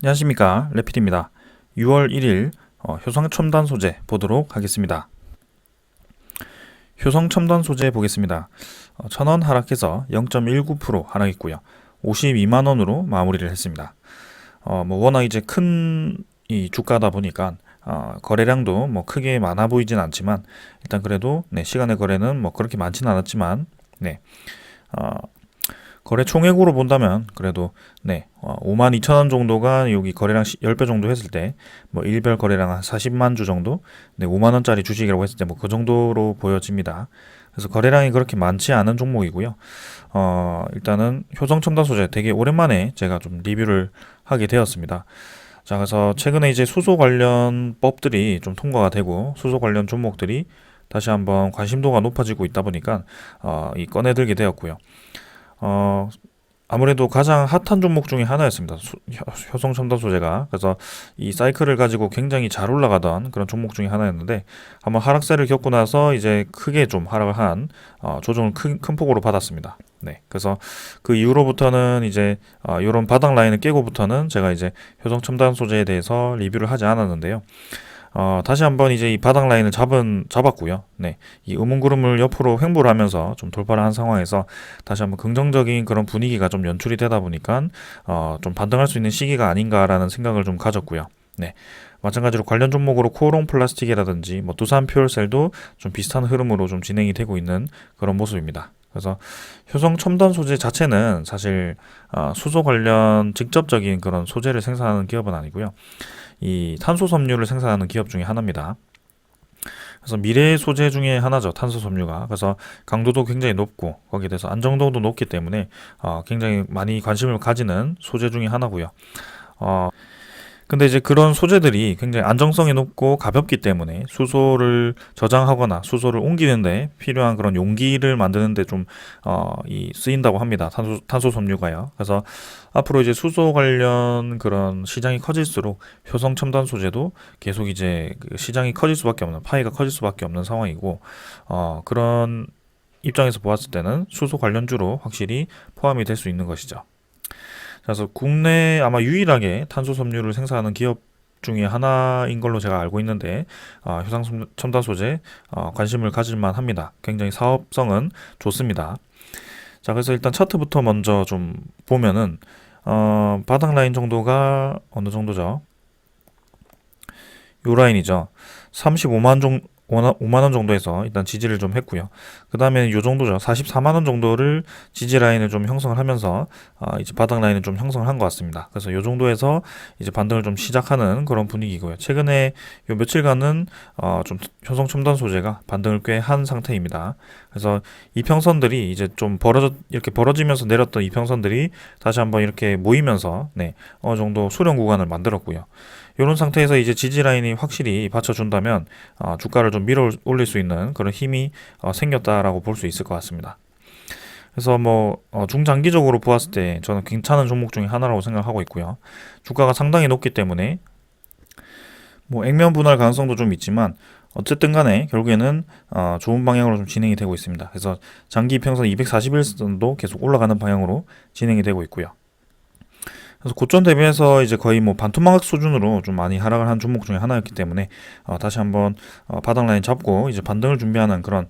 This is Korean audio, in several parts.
안녕하십니까, 레필입니다. 6월 1일 효성첨단 소재 보도록 하겠습니다. 효성첨단 소재 보겠습니다. 1000원 하락해서 0.19% 하락했고요. 52만원으로 마무리를 했습니다. 워낙 이제 큰 이 주가다 보니까 거래량도 크게 많아 보이진 않지만 일단 그래도 시간의 거래는 그렇게 많지는 않았지만 거래 총액으로 본다면 그래도 52,000원 정도가 여기 거래량 10배 정도 했을 때 일별 거래량 한 40만 주 정도 5만원짜리 주식이라고 했을 때 그 정도로 보여집니다. 그래서 거래량이 그렇게 많지 않은 종목이고요. 일단은 효성첨단 소재 되게 오랜만에 제가 좀 리뷰를 하게 되었습니다. 자, 그래서 최근에 이제 수소 관련 법들이 좀 통과가 되고 수소 관련 종목들이 다시 한번 관심도가 높아지고 있다 보니까 이 꺼내들게 되었고요. 아무래도 가장 핫한 종목 중에 하나였습니다. 효성첨단 소재가. 그래서 이 사이클을 가지고 굉장히 잘 올라가던 그런 종목 중에 하나였는데 한번 하락세를 겪고 나서 이제 크게 좀 하락을 한 조정을 큰 폭으로 받았습니다. 그래서 그 이후로부터는 이제 이런 바닥 라인을 깨고부터는 제가 이제 효성첨단 소재에 대해서 리뷰를 하지 않았는데요. 다시 한번 이제 이 바닥 라인을 잡았고요. 이 음운구름을 옆으로 횡보를 하면서 좀 돌파를 한 상황에서 다시 한번 긍정적인 그런 분위기가 좀 연출이 되다 보니까 좀 반등할 수 있는 시기가 아닌가라는 생각을 좀 가졌고요. 마찬가지로 관련 종목으로 코오롱 플라스틱이라든지 두산 퓨얼셀도 좀 비슷한 흐름으로 좀 진행이 되고 있는 그런 모습입니다. 그래서 효성 첨단 소재 자체는 사실 수소 관련 직접적인 그런 소재를 생산하는 기업은 아니고요. 이 탄소 섬유를 생산하는 기업 중에 하나입니다. 그래서 미래의 소재 중에 하나죠, 탄소 섬유가. 그래서 강도도 굉장히 높고 거기에 대해서 안정도도 높기 때문에 굉장히 많이 관심을 가지는 소재 중에 하나고요. 근데 이제 그런 소재들이 굉장히 안정성이 높고 가볍기 때문에 수소를 저장하거나 수소를 옮기는데 필요한 그런 용기를 만드는데 좀 쓰인다고 합니다. 탄소 섬유가요. 그래서 앞으로 이제 수소 관련 그런 시장이 커질수록 효성 첨단 소재도 계속 이제 그 시장이 커질 수밖에 없는, 파이가 커질 수밖에 없는 상황이고 그런 입장에서 보았을 때는 수소 관련주로 확실히 포함이 될 수 있는 것이죠. 그래서 국내 아마 유일하게 탄소 섬유를 생산하는 기업 중에 하나인 걸로 제가 알고 있는데 효성 첨단 소재 관심을 가질만 합니다. 굉장히 사업성은 좋습니다. 자, 그래서 일단 차트부터 먼저 좀 보면은 바닥 라인 정도가 어느 정도죠? 요 라인이죠. 5만원 정도에서 일단 지지를 좀 했고요. 그 다음에 요 정도죠. 44만원 정도를 지지 라인을 좀 형성을 하면서 이제 바닥 라인을 좀 형성을 한 것 같습니다. 그래서 요 정도에서 이제 반등을 좀 시작하는 그런 분위기고요. 최근에 요 며칠간은 좀 효성 첨단 소재가 반등을 꽤 한 상태입니다. 그래서 이평선들이 이제 좀 이렇게 벌어지면서 내렸던 이평선들이 다시 한번 이렇게 모이면서 어느 정도 수렴 구간을 만들었고요. 이런 상태에서 이제 지지 라인이 확실히 받쳐준다면 주가를 좀 밀어 올릴 수 있는 그런 힘이 생겼다라고 볼 수 있을 것 같습니다. 그래서 중장기적으로 보았을 때 저는 괜찮은 종목 중에 하나라고 생각하고 있고요. 주가가 상당히 높기 때문에 액면 분할 가능성도 좀 있지만 어쨌든 간에 결국에는 좋은 방향으로 좀 진행이 되고 있습니다. 그래서 장기 평선 241선도 계속 올라가는 방향으로 진행이 되고 있고요. 그래서 고점 대비해서 이제 거의 반토막 수준으로 좀 많이 하락을 한 종목 중에 하나였기 때문에 다시 한번 바닥 라인 잡고 이제 반등을 준비하는 그런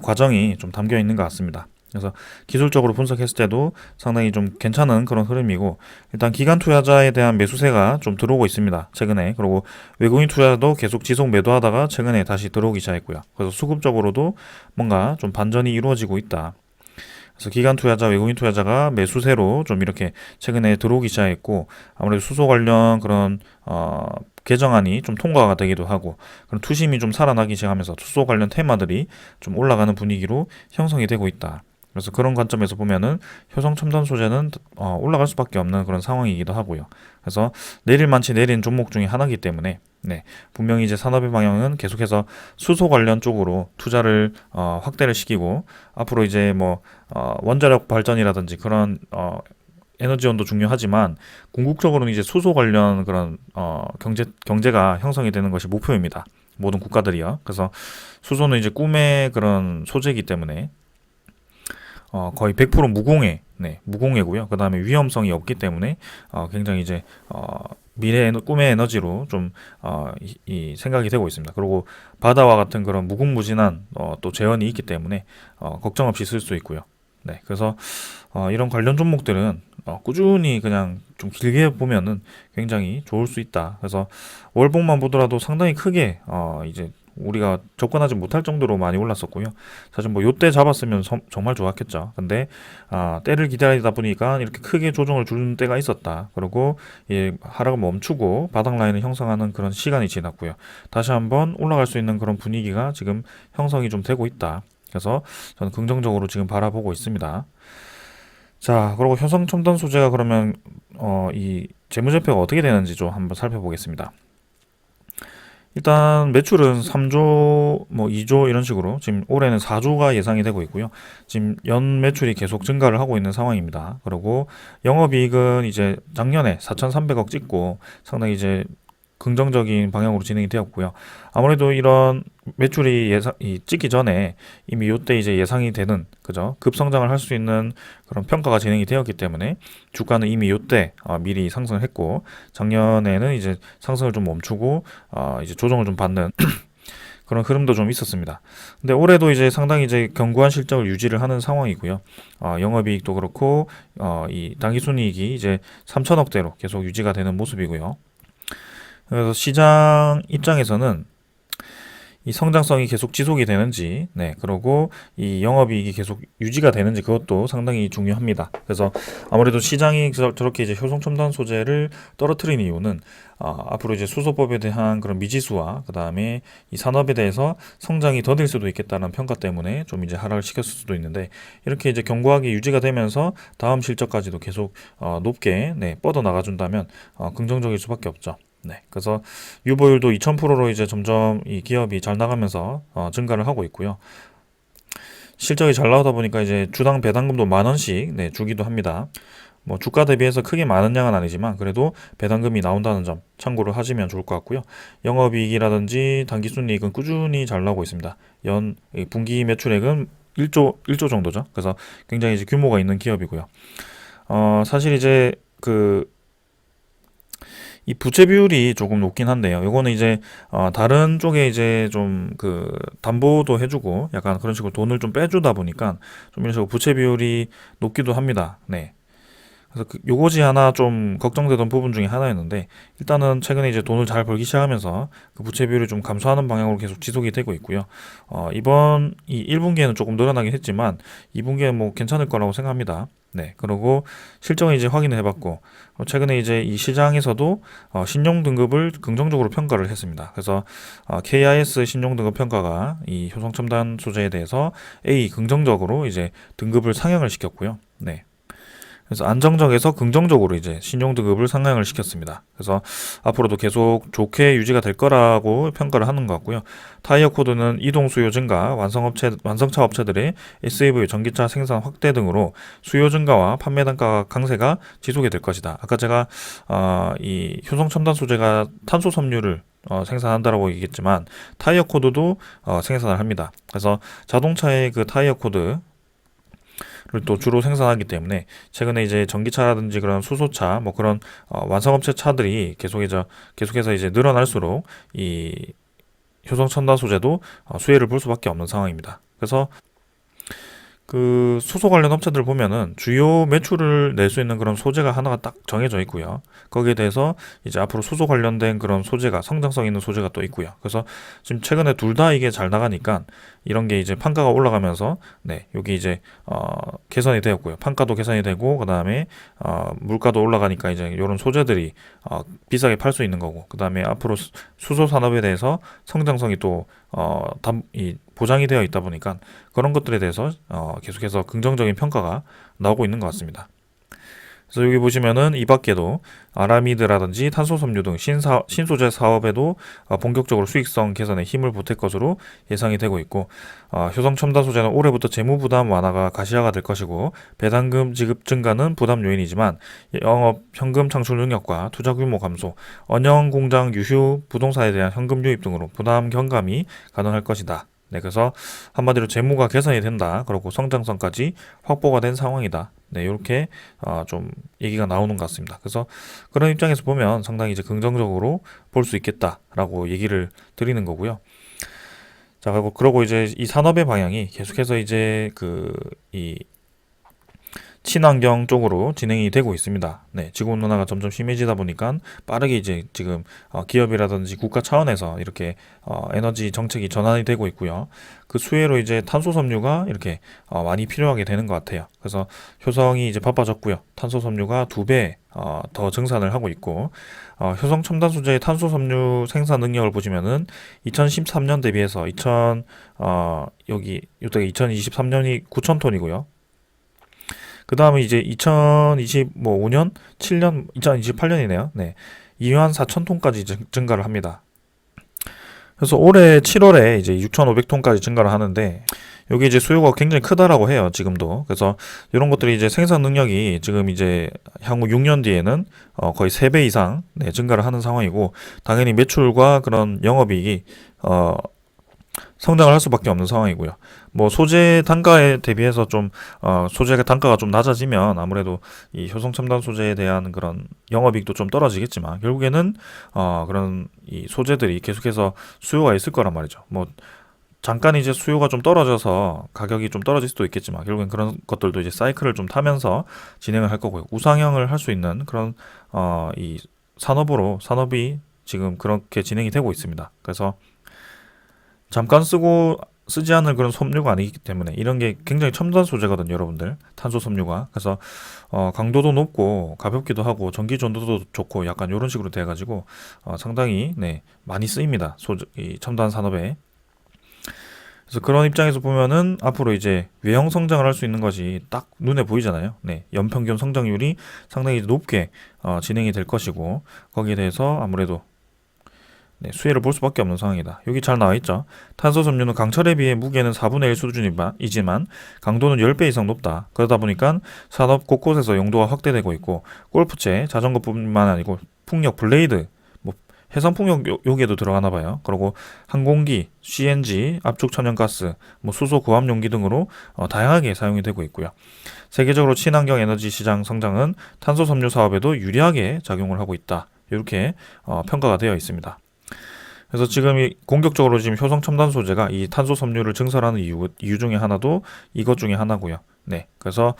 과정이 좀 담겨 있는 것 같습니다. 그래서 기술적으로 분석했을 때도 상당히 좀 괜찮은 그런 흐름이고 일단 기관 투자자에 대한 매수세가 좀 들어오고 있습니다. 최근에. 그리고 외국인 투자도 계속 지속 매도하다가 최근에 다시 들어오기 시작했고요. 그래서 수급적으로도 뭔가 좀 반전이 이루어지고 있다. 그래서 기관 투자자, 외국인 투자자가 매수세로 좀 이렇게 최근에 들어오기 시작했고 아무래도 수소 관련 그런 개정안이 좀 통과가 되기도 하고 그런 투심이 좀 살아나기 시작하면서 수소 관련 테마들이 좀 올라가는 분위기로 형성이 되고 있다. 그래서 그런 관점에서 보면은 효성 첨단 소재는 올라갈 수밖에 없는 그런 상황이기도 하고요. 그래서 내릴만치 내린 종목 중에 하나이기 때문에 분명히 이제 산업의 방향은 계속해서 수소 관련 쪽으로 투자를 확대를 시키고 앞으로 이제 원자력 발전이라든지 그런 에너지원도 중요하지만 궁극적으로는 이제 수소 관련 그런 경제가 형성이 되는 것이 목표입니다. 모든 국가들이요. 그래서 수소는 이제 꿈의 그런 소재이기 때문에 거의 100% 무공해 네, 무공해고요. 그 다음에 위험성이 없기 때문에 굉장히 이제 미래의 꿈의 에너지로 좀 이 생각이 되고 있습니다. 그리고 바다와 같은 그런 무궁무진한 또 재원이 있기 때문에 걱정 없이 쓸 수 있고요. 네, 그래서 이런 관련 종목들은 꾸준히 그냥 좀 길게 보면은 굉장히 좋을 수 있다. 그래서 월봉만 보더라도 상당히 크게 이제 우리가 접근하지 못할 정도로 많이 올랐었고요. 사실 뭐 요때 잡았으면 정말 좋았겠죠. 근데 때를 기다리다 보니까 이렇게 크게 조정을 주는 때가 있었다. 그리고 하락을 멈추고 바닥 라인을 형성하는 그런 시간이 지났고요. 다시 한번 올라갈 수 있는 그런 분위기가 지금 형성이 좀 되고 있다. 그래서 저는 긍정적으로 지금 바라보고 있습니다. 자, 그리고 효성첨단 소재가 그러면 이 재무제표가 어떻게 되는지 좀 한번 살펴보겠습니다. 일단 매출은 3조, 뭐 2조 이런 식으로 지금 올해는 4조가 예상이 되고 있고요. 지금 연 매출이 계속 증가를 하고 있는 상황입니다. 그리고 영업이익은 이제 작년에 4,300억 찍고 상당히 이제 긍정적인 방향으로 진행이 되었고요. 아무래도 이런 매출이 찍기 전에 이미 요때 이제 예상이 되는 그죠? 급성장을 할 수 있는 그런 평가가 진행이 되었기 때문에 주가는 이미 요때 미리 상승을 했고 작년에는 이제 상승을 좀 멈추고 이제 조정을 좀 받는 그런 흐름도 좀 있었습니다. 근데 올해도 이제 상당히 이제 견고한 실적을 유지를 하는 상황이고요. 영업이익도 그렇고 이 당기순이익이 이제 3천억대로 계속 유지가 되는 모습이고요. 그래서 시장 입장에서는 이 성장성이 계속 지속이 되는지, 네, 그리고 이 영업이익이 계속 유지가 되는지 그것도 상당히 중요합니다. 그래서 아무래도 시장이 저렇게 이제 효성첨단 소재를 떨어뜨린 이유는 앞으로 이제 수소법에 대한 그런 미지수와 그 다음에 이 산업에 대해서 성장이 더딜 수도 있겠다는 평가 때문에 좀 이제 하락을 시켰을 수도 있는데 이렇게 이제 견고하게 유지가 되면서 다음 실적까지도 계속 높게 네, 뻗어 나가준다면 긍정적일 수밖에 없죠. 네, 그래서 유보율도 2000%로 이제 점점 이 기업이 잘 나가면서 증가를 하고 있고요. 실적이 잘 나오다 보니까 이제 주당 배당금도 10,000원씩 네, 주기도 합니다. 뭐 주가 대비해서 크게 많은 양은 아니지만 그래도 배당금이 나온다는 점 참고를 하시면 좋을 것 같고요. 영업이익이라든지 당기순이익은 꾸준히 잘 나오고 있습니다. 분기 매출액은 1조 정도죠. 그래서 굉장히 이제 규모가 있는 기업이고요. 사실 이제 이 부채 비율이 조금 높긴 한데요. 요거는 이제 다른 쪽에 이제 좀 담보도 해주고 약간 그런 식으로 돈을 좀 빼주다 보니까 좀 이런 식으로 부채 비율이 높기도 합니다. 네. 그래서 요거지 하나 좀 걱정되던 부분 중에 하나였는데 일단은 최근에 이제 돈을 잘 벌기 시작하면서 그 부채 비율을 좀 감소하는 방향으로 계속 지속이 되고 있고요. 이번 이 1분기에는 조금 늘어나긴 했지만 2분기에 뭐 괜찮을 거라고 생각합니다. 네, 그리고 실적을 이제 확인을 해봤고 최근에 이제 이 시장에서도 신용 등급을 긍정적으로 평가를 했습니다. 그래서 KIS 신용 등급 평가가 이 효성첨단 소재에 대해서 A 긍정적으로 이제 등급을 상향을 시켰고요. 네. 그래서 안정적에서 긍정적으로 이제 신용등급을 상향을 시켰습니다. 그래서 앞으로도 계속 좋게 유지가 될 거라고 평가를 하는 것 같고요. 타이어 코드는 이동 수요 증가, 완성차 업체들의 SUV 전기차 생산 확대 등으로 수요 증가와 판매 단가 강세가 지속이 될 것이다. 아까 제가 이 효성 첨단 소재가 탄소 섬유를 생산한다라고 얘기했지만 타이어 코드도 생산을 합니다. 그래서 자동차의 그 타이어 코드 또 주로 생산하기 때문에 최근에 이제 전기차라든지 그런 수소차 뭐 그런 완성업체 차들이 계속해서 이제 늘어날수록 이 효성 첨단 소재도 수혜를 볼 수밖에 없는 상황입니다. 그래서 그 수소 관련 업체들 보면은 주요 매출을 낼 수 있는 그런 소재가 하나가 딱 정해져 있고요. 거기에 대해서 이제 앞으로 수소 관련된 그런 소재가 성장성 있는 소재가 또 있고요. 그래서 지금 최근에 둘 다 이게 잘 나가니까 이런 게 이제 판가가 올라가면서 네, 여기 이제 개선이 되었고요. 판가도 개선이 되고 그다음에 물가도 올라가니까 이제 이런 소재들이 비싸게 팔 수 있는 거고 그다음에 앞으로 수소 산업에 대해서 성장성이 또 보장이 되어 있다 보니까 그런 것들에 대해서 계속해서 긍정적인 평가가 나오고 있는 것 같습니다. 그래서 여기 보시면은 이 밖에도 아라미드라든지 탄소섬유 등 신소재 사업에도 본격적으로 수익성 개선에 힘을 보탤 것으로 예상이 되고 있고 효성 첨단 소재는 올해부터 재무 부담 완화가 가시화가 될 것이고 배당금 지급 증가는 부담 요인이지만 영업 현금 창출 능력과 투자 규모 감소, 언영 공장 유휴 부동산에 대한 현금 유입 등으로 부담 경감이 가능할 것이다. 네, 그래서 한마디로 재무가 개선이 된다. 그리고 성장성까지 확보가 된 상황이다. 네, 이렇게 좀 얘기가 나오는 것 같습니다. 그래서 그런 입장에서 보면 상당히 이제 긍정적으로 볼 수 있겠다라고 얘기를 드리는 거고요. 자, 그리고 이제 이 산업의 방향이 계속해서 이제 이 친환경 쪽으로 진행이 되고 있습니다. 네, 지구온난화가 점점 심해지다 보니까 빠르게 이제 지금 기업이라든지 국가 차원에서 이렇게 에너지 정책이 전환이 되고 있고요. 그 수혜로 이제 탄소 섬유가 이렇게 많이 필요하게 되는 것 같아요. 그래서 효성이 이제 바빠졌고요. 탄소 섬유가 2배 더 증산을 하고 있고 효성 첨단 소재의 탄소 섬유 생산 능력을 보시면은 2013년 대비해서 여기 2023년이 9,000톤이고요. 그 다음에 이제 2025년, 7년, 2028년이네요. 네. 2만 4천 톤까지 증가를 합니다. 그래서 올해 7월에 이제 6,500톤까지 증가를 하는데, 여기 이제 수요가 굉장히 크다라고 해요, 지금도. 그래서 이런 것들이 이제 생산 능력이 지금 이제 향후 6년 뒤에는 거의 3배 이상 증가를 하는 상황이고, 당연히 매출과 그런 영업이익이 성장을 할 수밖에 없는 상황이고요. 뭐 소재 단가에 대비해서 좀 소재 단가가 좀 낮아지면 아무래도 이 효성 첨단 소재에 대한 그런 영업이익도 좀 떨어지겠지만 결국에는 그런 이 소재들이 계속해서 수요가 있을 거란 말이죠. 뭐 잠깐 이제 수요가 좀 떨어져서 가격이 좀 떨어질 수도 있겠지만 결국엔 그런 것들도 이제 사이클을 좀 타면서 진행을 할 거고요. 우상향을 할 수 있는 그런 이 산업이 지금 그렇게 진행이 되고 있습니다. 그래서 잠깐 쓰지 않을 그런 섬유가 아니기 때문에 이런 게 굉장히 첨단 소재거든요, 여러분들. 탄소 섬유가. 그래서 강도도 높고 가볍기도 하고 전기 전도도 좋고 약간 이런 식으로 돼가지고 상당히 많이 쓰입니다. 이 첨단 산업에. 그래서 그런 입장에서 보면은 앞으로 이제 외형 성장을 할 수 있는 것이 딱 눈에 보이잖아요. 네, 연평균 성장률이 상당히 높게 진행이 될 것이고 거기에 대해서 아무래도 수혜를 볼 수밖에 없는 상황이다. 여기 잘 나와 있죠. 탄소 섬유는 강철에 비해 무게는 4분의 1 수준이지만 강도는 10배 이상 높다. 그러다 보니까 산업 곳곳에서 용도가 확대되고 있고 골프채, 자전거뿐만 아니고 풍력, 블레이드, 뭐 해상 풍력 여기에도 들어가나 봐요. 그리고 항공기, CNG, 압축 천연가스, 뭐 수소 고압 용기 등으로 다양하게 사용이 되고 있고요. 세계적으로 친환경 에너지 시장 성장은 탄소 섬유 사업에도 유리하게 작용을 하고 있다. 이렇게 평가가 되어 있습니다. 그래서 지금 공격적으로 지금 효성 첨단 소재가 이 탄소 섬유를 증설하는 이유 중에 하나도 이것 중에 하나고요. 네, 그래서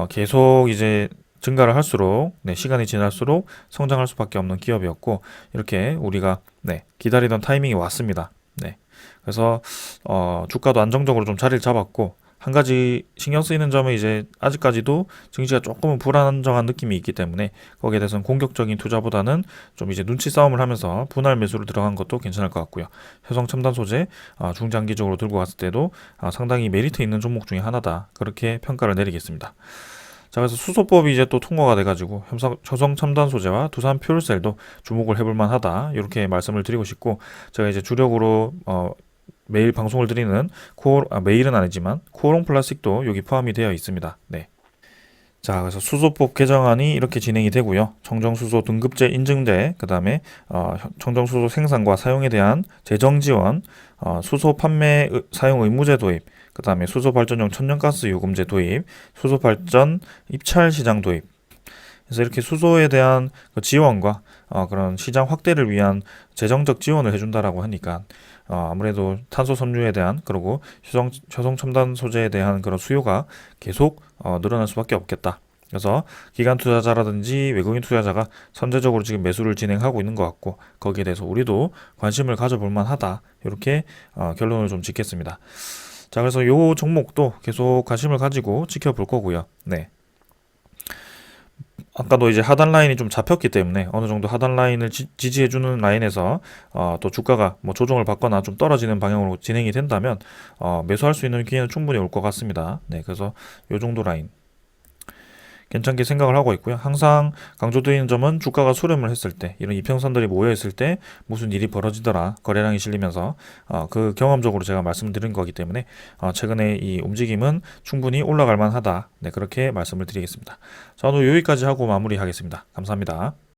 계속 이제 증가를 할수록 시간이 지날수록 성장할 수밖에 없는 기업이었고 이렇게 우리가 기다리던 타이밍이 왔습니다. 네, 그래서 주가도 안정적으로 좀 자리를 잡았고 한 가지 신경 쓰이는 점은 이제 아직까지도 증시가 조금은 불안정한 느낌이 있기 때문에 거기에 대해서는 공격적인 투자보다는 좀 이제 눈치 싸움을 하면서 분할 매수로 들어간 것도 괜찮을 것 같고요. 효성 첨단 소재 중장기적으로 들고 갔을 때도 상당히 메리트 있는 종목 중에 하나다. 그렇게 평가를 내리겠습니다. 자, 그래서 수소법이 이제 또 통과가 돼가지고 효성 첨단 소재와 두산 퓨얼셀도 주목을 해볼 만하다. 이렇게 말씀을 드리고 싶고 제가 이제 주력으로 매일 방송을 드리는 매일은 아니지만 코오롱 플라스틱도 여기 포함이 되어 있습니다. 네. 자, 그래서 수소법 개정안이 이렇게 진행이 되고요. 청정수소 등급제 인증제, 그 다음에 청정수소 생산과 사용에 대한 재정 지원, 수소 판매 사용 의무제 도입, 그 다음에 수소 발전용 천연가스 요금제 도입, 수소 발전 입찰 시장 도입. 그래서 이렇게 수소에 대한 지원과 그런 시장 확대를 위한 재정적 지원을 해준다라고 하니까 아무래도 탄소 섬유에 대한 그리고 효성 첨단 소재에 대한 그런 수요가 계속 늘어날 수밖에 없겠다. 그래서 기관 투자자라든지 외국인 투자자가 선제적으로 지금 매수를 진행하고 있는 것 같고 거기에 대해서 우리도 관심을 가져볼 만하다. 이렇게 결론을 좀 짓겠습니다. 자, 그래서 요 종목도 계속 관심을 가지고 지켜볼 거고요. 네. 아까도 이제 하단 라인이 좀 잡혔기 때문에 어느 정도 하단 라인을 지지해주는 라인에서 또 주가가 뭐 조정을 받거나 좀 떨어지는 방향으로 진행이 된다면 매수할 수 있는 기회는 충분히 올 것 같습니다. 네, 그래서 요 정도 라인 괜찮게 생각을 하고 있고요. 항상 강조드리는 점은 주가가 수렴을 했을 때 이런 이평선들이 모여 있을 때 무슨 일이 벌어지더라 거래량이 실리면서 그 경험적으로 제가 말씀드린 거기 때문에 최근에 이 움직임은 충분히 올라갈 만하다. 네, 그렇게 말씀을 드리겠습니다. 저는 여기까지 하고 마무리하겠습니다. 감사합니다.